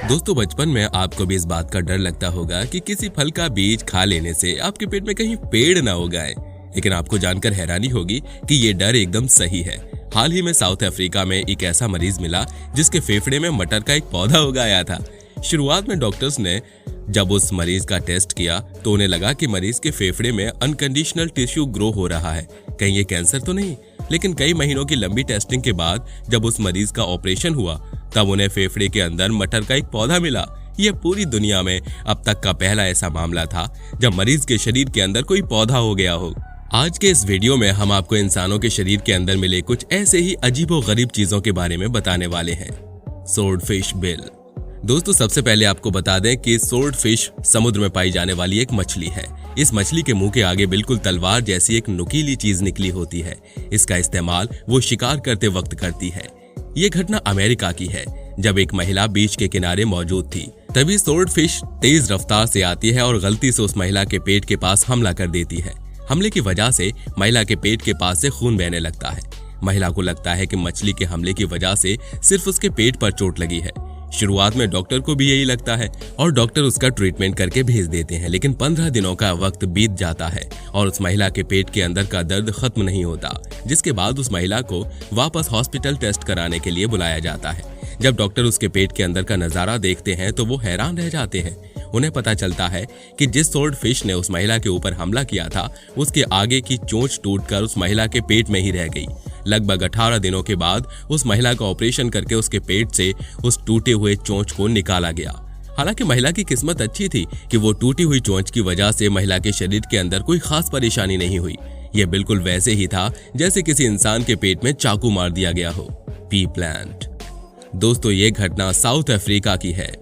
दोस्तों, बचपन में आपको भी इस बात का डर लगता होगा कि किसी फल का बीज खा लेने से आपके पेट में कहीं पेड़ ना उग आए। लेकिन आपको जानकर हैरानी होगी कि ये डर एकदम सही है। हाल ही में साउथ अफ्रीका में एक ऐसा मरीज मिला जिसके फेफड़े में मटर का एक पौधा उग आया था। शुरुआत में डॉक्टर्स ने जब उस मरीज का टेस्ट किया तो उन्हें लगा कि मरीज के फेफड़े में अनकंडीशनल टिश्यू ग्रो हो रहा है, कहीं ये कैंसर तो नहीं। लेकिन कई महीनों की लंबी टेस्टिंग के बाद जब उस मरीज का ऑपरेशन हुआ तब उन्हें फेफड़े के अंदर मटर का एक पौधा मिला। यह पूरी दुनिया में अब तक का पहला ऐसा मामला था जब मरीज के शरीर के अंदर कोई पौधा हो गया हो। आज के इस वीडियो में हम आपको इंसानों के शरीर के अंदर मिले कुछ ऐसे ही अजीबोगरीब चीजों के बारे में बताने वाले हैं। Swordfish bill. दोस्तों, सबसे पहले आपको बता दें कि स्वॉर्डफिश समुद्र में पाई जाने वाली एक मछली है। इस मछली के मुंह के आगे बिल्कुल तलवार जैसी एक नुकीली चीज निकली होती है। इसका इस्तेमाल वो शिकार करते वक्त करती है। ये घटना अमेरिका की है, जब एक महिला बीच के किनारे मौजूद थी। तभी स्वॉर्डफिश तेज रफ्तार से आती है और गलती से उस महिला के पेट के पास हमला कर देती है। हमले की वजह से महिला के पेट के पास से खून बहने लगता है। महिला को लगता है कि मछली के हमले की वजह से सिर्फ उसके पेट पर चोट लगी है। शुरुआत में डॉक्टर को भी यही लगता है और डॉक्टर उसका ट्रीटमेंट करके भेज देते हैं। लेकिन 15 दिनों का वक्त बीत जाता है और उस महिला के पेट के अंदर का दर्द खत्म नहीं होता, जिसके बाद उस महिला को वापस हॉस्पिटल टेस्ट कराने के लिए बुलाया जाता है। जब डॉक्टर उसके पेट के अंदर का नजारा देखते हैं तो वो हैरान रह जाते हैं। उन्हें पता चलता है कि जिस स्वॉर्डफिश ने उस महिला के ऊपर हमला किया था उसके आगे की चोंच टूटकर उस महिला के पेट में ही रह गई। लगभग 18 दिनों के बाद उस महिला का ऑपरेशन करके उसके पेट से उस टूटे हुए चोंच को निकाला गया। हालांकि महिला की किस्मत अच्छी थी कि वो टूटी हुई चोंच की वजह से महिला के शरीर के अंदर कोई खास परेशानी नहीं हुई। यह बिल्कुल वैसे ही था जैसे किसी इंसान के पेट में चाकू मार दिया गया हो। P plant. दोस्तों, ये घटना साउथ अफ्रीका की है,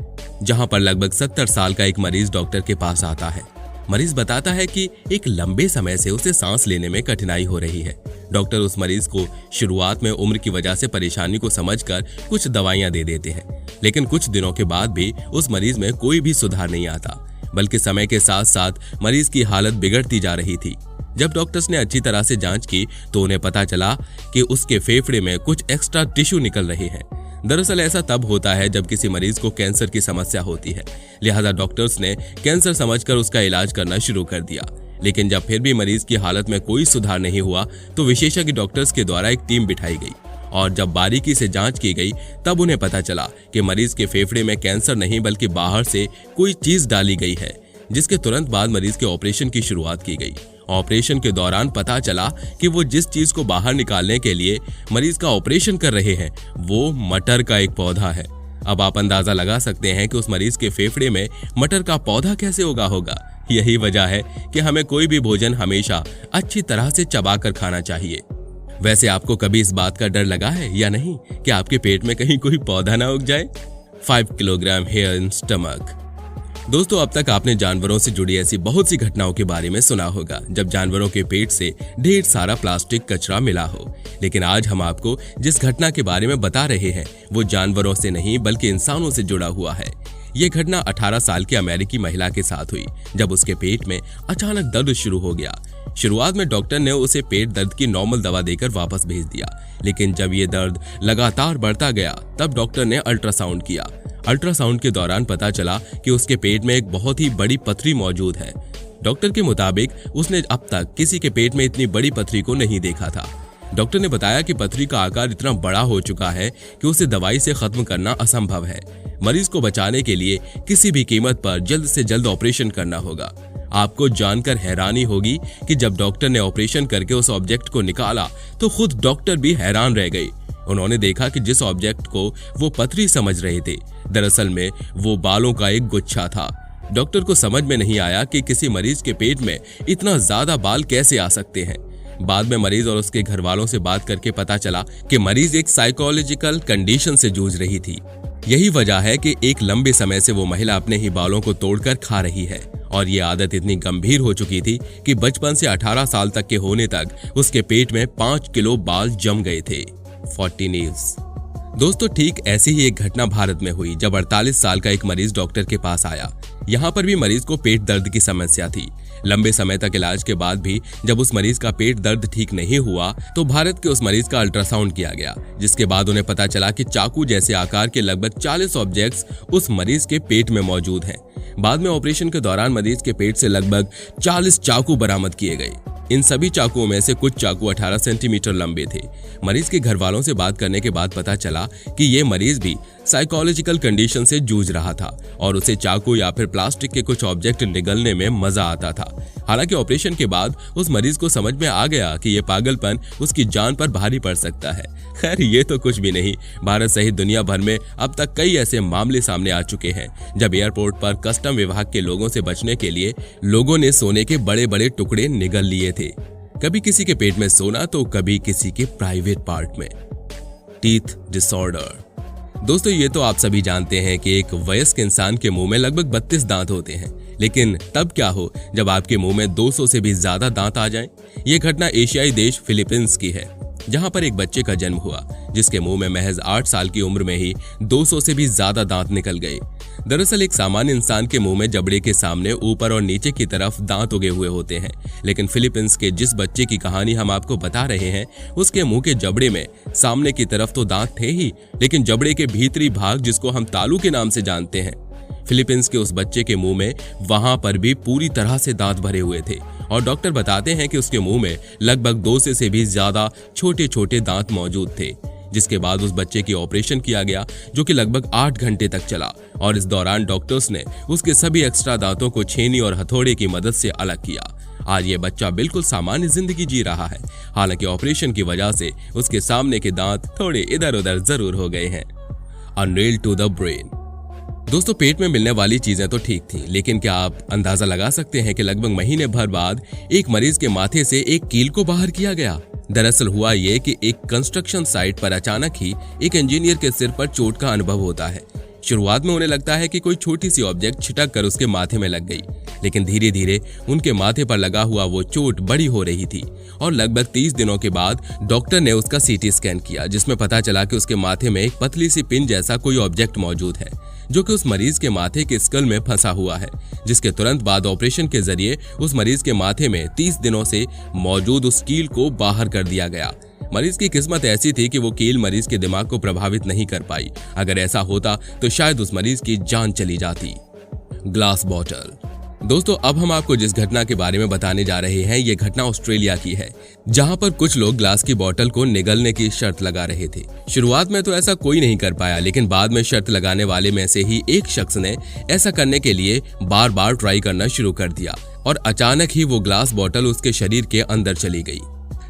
जहां पर लगभग 70 साल का एक मरीज डॉक्टर के पास आता है। मरीज बताता है कि एक लंबे समय से उसे सांस लेने में कठिनाई हो रही है। डॉक्टर उस मरीज को शुरुआत में उम्र की वजह से परेशानी को समझकर कुछ दवाइयां दे देते हैं। लेकिन कुछ दिनों के बाद भी उस मरीज में कोई भी सुधार नहीं आता, बल्कि समय के साथ साथ मरीज की हालत बिगड़ती जा रही थी। जब डॉक्टर्स ने अच्छी तरह से जांच की तो उन्हें पता चला कि उसके फेफड़े में कुछ एक्स्ट्रा टिश्यू निकल रहे हैं। दरअसल ऐसा तब होता है जब किसी मरीज को कैंसर की समस्या होती है। लिहाजा डॉक्टर्स ने कैंसर समझकर उसका इलाज करना शुरू कर दिया। लेकिन जब फिर भी मरीज की हालत में कोई सुधार नहीं हुआ तो विशेषज्ञ डॉक्टर्स के द्वारा एक टीम बिठाई गई और जब बारीकी से जांच की गई तब उन्हें पता चला कि मरीज के फेफड़े में कैंसर नहीं बल्कि बाहर से कोई चीज डाली गई है, जिसके तुरंत बाद मरीज के ऑपरेशन की शुरुआत की गई। ऑपरेशन के दौरान पता चला कि वो जिस चीज को बाहर निकालने के लिए मरीज का ऑपरेशन कर रहे हैं वो मटर का एक पौधा है। अब आप अंदाजा लगा सकते हैं कि उस मरीज के फेफड़े में मटर का पौधा कैसे उगा होगा। यही वजह है कि हमें कोई भी भोजन हमेशा अच्छी तरह से चबाकर खाना चाहिए। वैसे आपको कभी इस बात का डर लगा है या नहीं कि आपके पेट में कहीं कोई पौधा ना उग जाए? 5 किलोग्राम हेयर इन स्टमक। दोस्तों, अब तक आपने जानवरों से जुड़ी ऐसी बहुत सी घटनाओं के बारे में सुना होगा जब जानवरों के पेट से ढेर सारा प्लास्टिक कचरा मिला हो। लेकिन आज हम आपको जिस घटना के बारे में बता रहे हैं वो जानवरों से नहीं बल्कि इंसानों से जुड़ा हुआ है। ये घटना 18 साल की अमेरिकी महिला के साथ हुई जब उसके पेट में अचानक दर्द शुरू हो गया। शुरुआत में डॉक्टर ने उसे पेट दर्द की नॉर्मल दवा देकर वापस भेज दिया। लेकिन जब ये दर्द लगातार बढ़ता गया तब डॉक्टर ने अल्ट्रासाउंड किया। अल्ट्रासाउंड के दौरान पता चला कि उसके पेट में एक बहुत ही बड़ी पथरी मौजूद है। डॉक्टर के मुताबिक उसने अब तक किसी के पेट में इतनी बड़ी पथरी को नहीं देखा था। डॉक्टर ने बताया कि पथरी का आकार इतना बड़ा हो चुका है कि उसे दवाई से खत्म करना असंभव है। मरीज को बचाने के लिए किसी भी कीमत पर जल्द से जल्द ऑपरेशन करना होगा। आपको जानकर हैरानी होगी कि जब डॉक्टर ने ऑपरेशन करके उस ऑब्जेक्ट को निकाला तो खुद डॉक्टर भी हैरान रह गई। उन्होंने देखा कि जिस ऑब्जेक्ट को वो पथरी समझ रहे थे दरअसल में वो बालों का एक गुच्छा था। डॉक्टर को समझ में नहीं आया कि किसी मरीज के पेट में इतना ज्यादा बाल कैसे आ सकते हैं। बाद में मरीज और उसके घर वालों से बात करके पता चला कि मरीज एक साइकोलॉजिकल कंडीशन से जूझ रही थी। यही वजह है कि एक लंबे समय से वो महिला अपने ही बालों को तोड़कर खा रही है और ये आदत इतनी गंभीर हो चुकी थी कि बचपन से 18 साल तक के होने तक उसके पेट में 5 किलो बाल जम गए थे। 40 न्यूज। दोस्तों, ठीक ऐसी ही एक घटना भारत में हुई जब 48 साल का एक मरीज डॉक्टर के पास आया। यहाँ पर भी मरीज को पेट दर्द की समस्या थी, लंबे समय तक इलाज के बाद भी जब उस मरीज का पेट दर्द ठीक नहीं हुआ तो भारत के उस मरीज का अल्ट्रासाउंड किया गया, जिसके बाद उन्हें पता चला कि चाकू जैसे आकार के लगभग 40 ऑब्जेक्ट्स उस मरीज के पेट में मौजूद हैं। बाद में ऑपरेशन के दौरान मरीज के पेट से लगभग 40 चाकू बरामद किए गए। इन सभी चाकुओं में से कुछ चाकू 18 सेंटीमीटर लंबे थे। मरीज के घर वालों से बात करने के बाद पता चला कि ये मरीज भी साइकोलॉजिकल कंडीशन से जूझ रहा था और उसे चाकू या फिर प्लास्टिक के कुछ ऑब्जेक्ट निगलने में मजा आता था। हालांकि ऑपरेशन के बाद उस मरीज को समझ में आ गया कि ये पागलपन उसकी जान पर भारी पड़ सकता है। खैर ये तो कुछ भी नहीं, भारत सहित दुनिया भर में अब तक कई ऐसे मामले सामने आ चुके हैं जब एयरपोर्ट पर कस्टम विभाग के लोगों से बचने के लिए लोगों ने सोने के बड़े बड़े टुकड़े निगल लिए थे। कभी किसी के पेट में सोना तो कभी किसी के प्राइवेट पार्ट में। Teeth disorder. दोस्तों ये तो आप सभी जानते हैं कि एक वयस्क इंसान के मुंह में लगभग 32 दांत होते हैं, लेकिन तब क्या हो जब आपके मुंह में 200 से भी ज्यादा दांत आ जाएं? ये घटना एशियाई देश फिलीपींस की है, जहां पर एक बच्चे का जन्म हुआ जिसके मुंह में महज 8 साल की उम्र में ही 200 से भी ज्यादा दांत निकल गए। दरअसल एक सामान्य इंसान के मुंह में जबड़े के सामने ऊपर और नीचे की तरफ दांत उगे हुए होते हैं, लेकिन फिलीपींस के जिस बच्चे की कहानी हम आपको बता रहे हैं उसके मुंह के जबड़े में सामने की तरफ तो दांत थे ही, लेकिन जबड़े के भीतरी भाग जिसको हम तालू के नाम से जानते हैं, फिलीपींस के उस बच्चे के मुंह में वहां पर भी पूरी तरह से दांत भरे हुए थे और डॉक्टर बताते हैं कि उसके मुंह में लगभग 200 से भी ज्यादा छोटे छोटे दांत मौजूद थे। जिसके बाद उस बच्चे की ऑपरेशन किया गया जो कि लगभग 8 घंटे तक चला और इस दौरान डॉक्टर्स ने उसके सभी एक्स्ट्रा दांतों को छेनी और हथौड़े की मदद से अलग किया। आज ये बच्चा बिल्कुल सामान्य जिंदगी जी रहा है। हालांकि ऑपरेशन की वजह से उसके सामने के दांत थोड़े इधर उधर जरूर हो गए हैं। A nail to the brain. दोस्तों पेट में मिलने वाली चीजें तो ठीक थी, लेकिन क्या आप अंदाजा लगा सकते हैं कि लगभग महीने भर बाद एक मरीज के माथे से एक कील को बाहर किया गया। दरअसल हुआ ये कि एक कंस्ट्रक्शन साइट पर अचानक ही एक इंजीनियर के सिर पर चोट का अनुभव होता है। शुरुआत में उन्हें लगता है कि कोई छोटी सी ऑब्जेक्ट छिटक कर उसके माथे में लग गई, लेकिन धीरे धीरे उनके माथे पर लगा हुआ वो चोट बड़ी हो रही थी और लगभग 30 दिनों के बाद डॉक्टर ने उसका सीटी स्कैन किया, जिसमें पता चला कि उसके माथे में एक पतली सी पिन जैसा कोई ऑब्जेक्ट मौजूद है जो कि उस मरीज के माथे के स्कल में फंसा हुआ है। जिसके तुरंत बाद ऑपरेशन के जरिए उस मरीज के माथे में 30 दिनों से मौजूद उस कील को बाहर कर दिया गया। मरीज की किस्मत ऐसी थी कि वो कील मरीज के दिमाग को प्रभावित नहीं कर पाई। अगर ऐसा होता तो शायद उस मरीज की जान चली जाती। Glass bottle. दोस्तों अब हम आपको जिस घटना के बारे में बताने जा रहे हैं ये घटना ऑस्ट्रेलिया की है, जहां पर कुछ लोग ग्लास की बोतल को निगलने की शर्त लगा रहे थे। शुरुआत में तो ऐसा कोई नहीं कर पाया, लेकिन बाद में शर्त लगाने वाले में से ही एक शख्स ने ऐसा करने के लिए बार बार ट्राई करना शुरू कर दिया और अचानक ही वो ग्लास बोतल उसके शरीर के अंदर चली गई।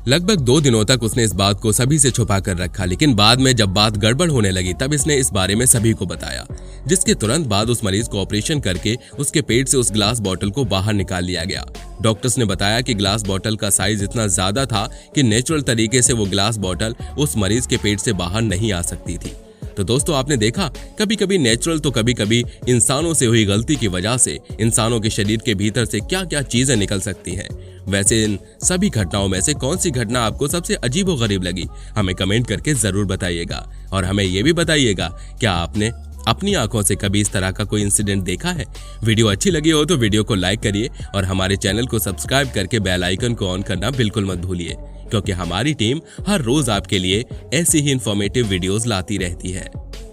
लगभग 2 दिनों तक उसने इस बात को सभी से छुपा कर रखा, लेकिन बाद में जब बात गड़बड़ होने लगी तब इसने इस बारे में सभी को बताया, जिसके तुरंत बाद उस मरीज को ऑपरेशन करके उसके पेट से उस ग्लास बॉटल को बाहर निकाल लिया गया। डॉक्टर्स ने बताया कि ग्लास बॉटल का साइज इतना ज्यादा था कि नेचुरल तरीके से वो ग्लास बॉटल उस मरीज के पेट से बाहर नहीं आ सकती थी। तो दोस्तों आपने देखा, कभी कभी नेचुरल तो कभी कभी इंसानों से हुई गलती की वजह से इंसानों के शरीर के भीतर से क्या क्या चीजें निकल सकती हैं। वैसे इन सभी घटनाओं में से कौन सी घटना आपको सबसे अजीबोगरीब लगी, हमें कमेंट करके जरूर बताइएगा। और हमें ये भी बताइएगा, क्या आपने अपनी आंखों से कभी इस तरह का कोई इंसिडेंट देखा है? वीडियो अच्छी लगी हो तो वीडियो को लाइक करिए और हमारे चैनल को सब्सक्राइब करके बेल आइकन को ऑन करना बिल्कुल मत भूलिए, क्योंकि हमारी टीम हर रोज आपके लिए ऐसी ही इंफॉर्मेटिव वीडियोस लाती रहती है।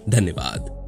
धन्यवाद।